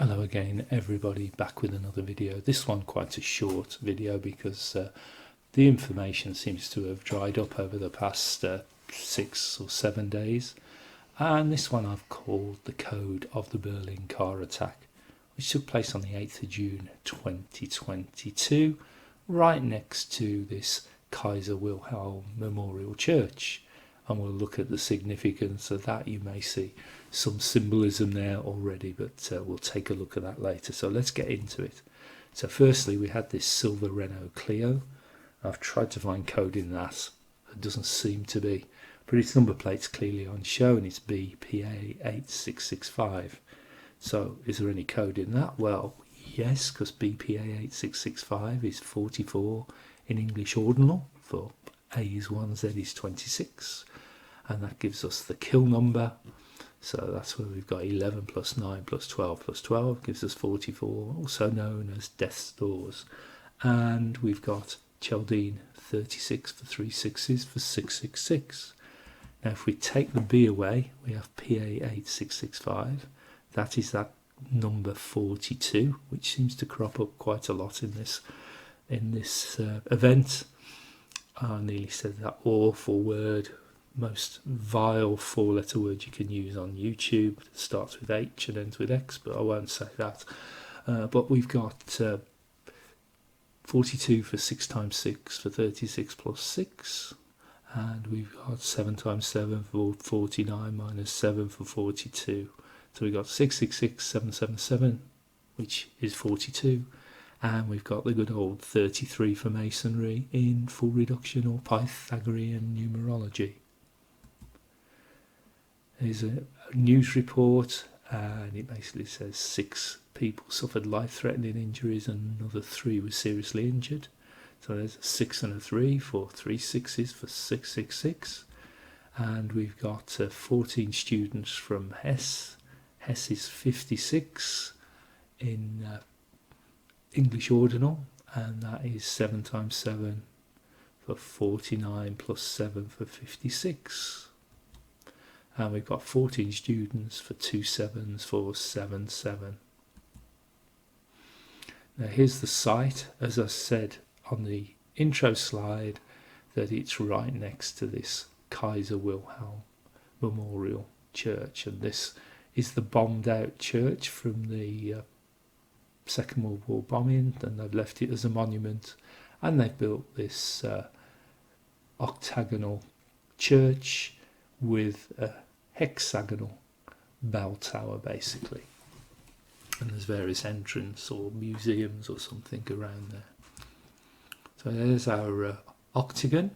Hello again everybody, back with another video. This one quite a short video because the information seems to have dried up over the past 6 or 7 days, and this one I've called The Code of the Berlin Car Attack, which took place on the 8th of June 2022 right next to this Kaiser Wilhelm Memorial Church, and we'll look at the significance of that. You may see some symbolism there already, but we'll take a look at that later. So let's get into it. So firstly, we had this silver Renault Clio. I've tried to find code in that. It doesn't seem to be, but its number plate's clearly on show and it's BPA8665. So is there any code in that? Well, yes, because BPA8665 is 44 in English ordinal, for A is 1, Z is 26, and that gives us the kill number. So that's where we've got 11 plus 9 plus 12 plus 12 gives us 44, also known as death's doors. And we've got Cheldine 36 for 3 sixes for 666. Now if we take the B away, we have PA8665. That is that number 42, which seems to crop up quite a lot in this event. I nearly said that awful word, most vile 4-letter word you can use on YouTube. It starts with H and ends with X, but I won't say that. But we've got 42 for 6 times 6 for 36 plus 6, and we've got 7 times 7 for 49 minus 7 for 42. So we've got 666, 777, which is 42. And we've got the good old 33 for masonry in full reduction or Pythagorean numerology. There's a news report, and it basically says 6 people suffered life-threatening injuries and another 3 were seriously injured. So there's a 6 and a 3 for 3 sixes for 666. And we've got 14 students from Hesse. Hesse is 56 in English ordinal, and that is 7 times 7 for 49 plus 7 for 56. And we've got 14 students for 2 sevens for 77. Now here's the site, as I said on the intro slide, that it's right next to this Kaiser Wilhelm Memorial Church, and this is the bombed out church from the Second World War bombing, and they've left it as a monument, and they've built this octagonal church with a hexagonal bell tower basically, and there's various entrance or museums or something around there. So there's our octagon,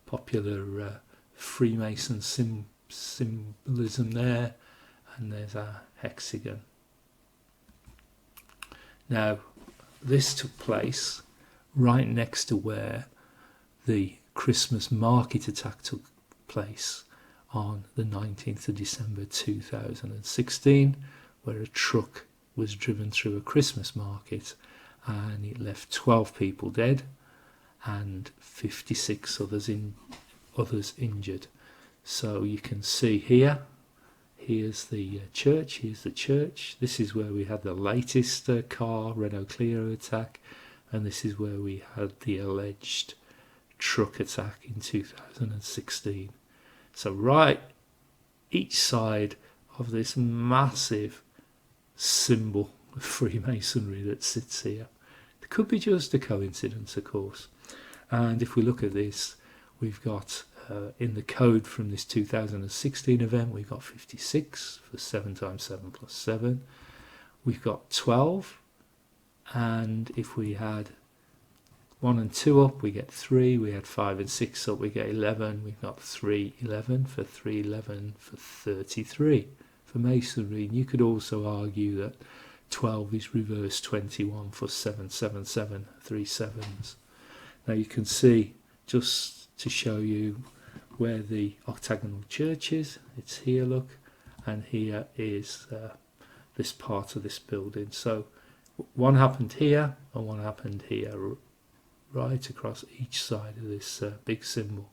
popular Freemason symbolism there, and there's our hexagon. Now this took place right next to where the Christmas market attack took place on the 19th of December 2016, where a truck was driven through a Christmas market and it left 12 people dead and 56 others injured. So you can see here's the church, here's the church. This is where we had the latest car, Renault Clio attack, and this is where we had the alleged truck attack in 2016. So right each side of this massive symbol of Freemasonry that sits here. It could be just a coincidence, of course. And if we look at this, we've got in the code from this 2016 event, we've got 56 for 7 times 7 plus 7. We've got 12, and if we had 1 and 2 up, we get 3. We had 5 and 6 up, we get 11. We've got 3, 11 for 3, 11 for 33 for masonry. And you could also argue that 12 is reverse 21 for 7, 7, 7, 3 sevens. Now you can see, just to show you where the octagonal church is, it's here, look, and here is this part of this building. So one happened here and one happened here, right across each side of this big symbol.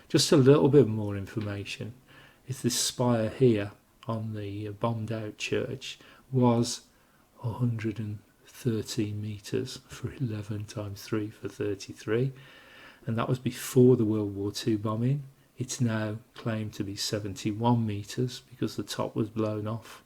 Just a little bit more information is this spire here on the bombed out church was 113 metres for 11 times 3 for 33, and that was before the World War II bombing. It's now claimed to be 71 metres because the top was blown off,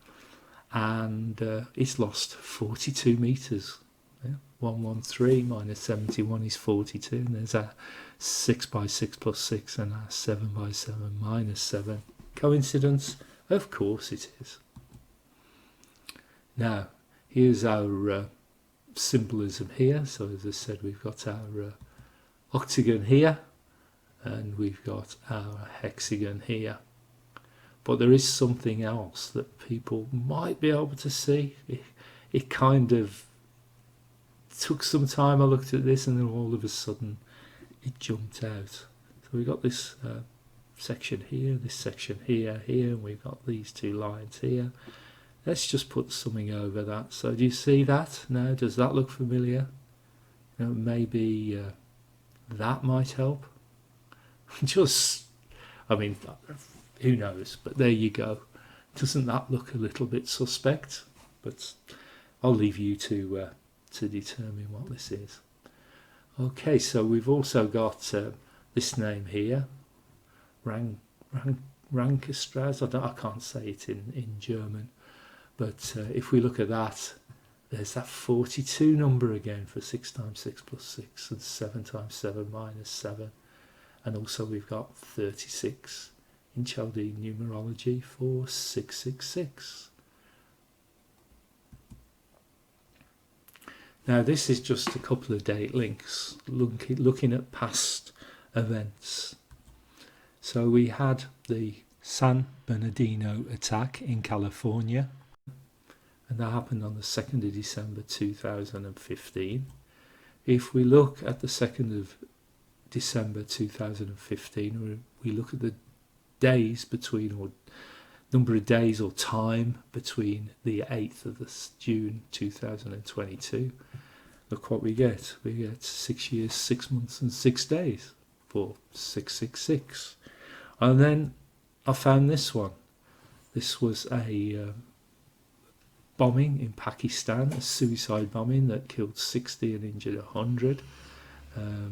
and it's lost 42 metres. Yeah? 113 minus 71 is 42, and there's a 6 by 6 plus 6 and a 7 by 7 minus 7. Coincidence? Of course it is. Now, here's our symbolism here. So as I said, we've got our octagon here, and we've got our hexagon here. But there is something else that people might be able to see. It kind of took some time. I looked at this and then all of a sudden it jumped out. So we've got this section here, this section here, and we've got these two lines here. Let's just put something over that. So do you see that now? Does that look familiar? You know, maybe that might help. Just, I mean, who knows? But there you go. Doesn't that look a little bit suspect? But I'll leave you to determine what this is. Okay, so we've also got this name here, Rankestrasse. I can't say it in German, but if we look at that, there's that 42 number again for 6 times 6 plus 6 and 7 times 7 minus 7. And also we've got 36 in Chaldean numerology for 666. Now this is just a couple of date links looking at past events. So we had the San Bernardino attack in California, and that happened on the 2nd of December 2015. If we look at the 2nd of December 2015, we look at the days between, or number of days or time between the 8th of June 2022, look what we get. We get 6 years, 6 months and 6 days for 666. And then I found this one. This was a bombing in Pakistan, a suicide bombing that killed 60 and injured 100,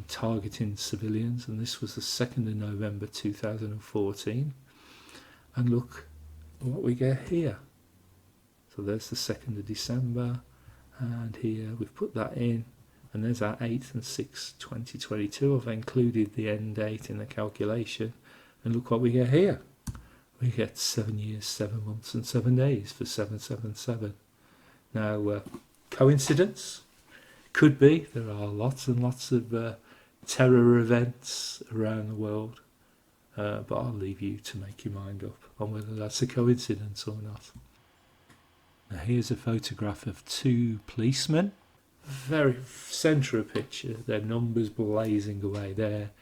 targeting civilians, and this was the 2nd of November 2014. And look what we get here. So there's the 2nd of December, and here we've put that in, and there's our 8th and 6th 2022. I've included the end date in the calculation, and look what we get here. We get 7 years, 7 months and 7 days for 777. Now, coincidence? Could be. There are lots and lots of terror events around the world, but I'll leave you to make your mind up on whether that's a coincidence or not. Now here's a photograph of 2 policemen. Very centre of picture, their numbers blazing away there.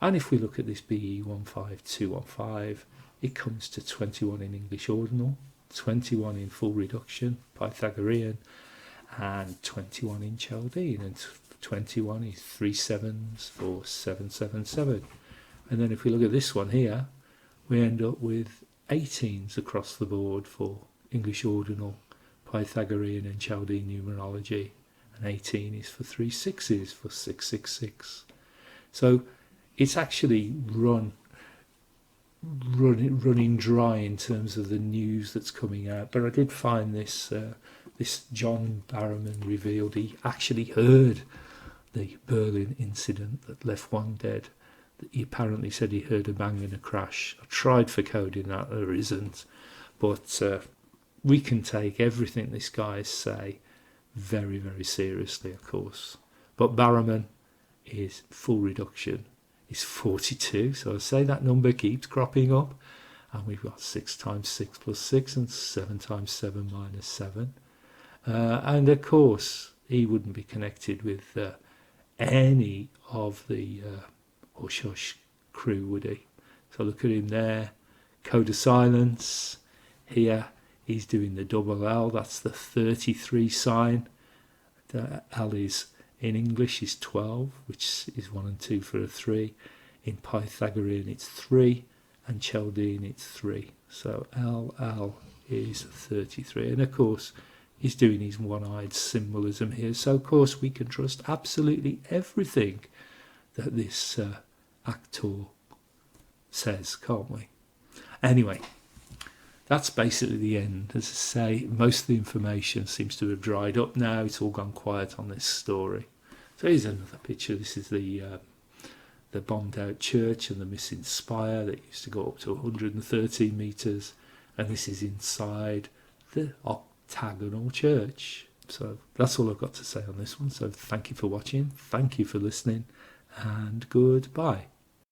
And if we look at this BE 15215, it comes to 21 in English ordinal, 21 in full reduction, Pythagorean, and 21 in Chaldean, and 21 is 3 sevens for 777. And then if we look at this one here, we end up with 18s across the board for English ordinal, Pythagorean and Chaldean numerology, and 18 is for 3 sixes for 666. So it's actually running dry in terms of the news that's coming out. But I did find this this John Barrowman revealed he actually heard the Berlin incident that left 1 dead. He apparently said he heard a bang and a crash. I tried for coding that, there isn't, but we can take everything this guy say very, very seriously, of course. But Barrowman is full reduction. Is 42, so I say that number keeps cropping up, and we've got 6 times 6 plus 6 and 7 times 7 minus 7, and of course he wouldn't be connected with any of the Hush Hush crew, would he? So look at him there, code of silence. Here he's doing the double L, that's the 33 sign. The L is in English is 12, which is 1 and 2 for a 3. In Pythagorean it's 3, and Chaldean it's 3. So LL is 33. And of course he's doing his one-eyed symbolism here. So of course we can trust absolutely everything that this actor says, can't we? Anyway, that's basically the end. As I say, most of the information seems to have dried up now. It's all gone quiet on this story. So here's another picture. This is the bombed out church and the missing spire that used to go up to 113 metres, and this is inside the octagonal church. So that's all I've got to say on this one. So thank you for watching, thank you for listening, and goodbye.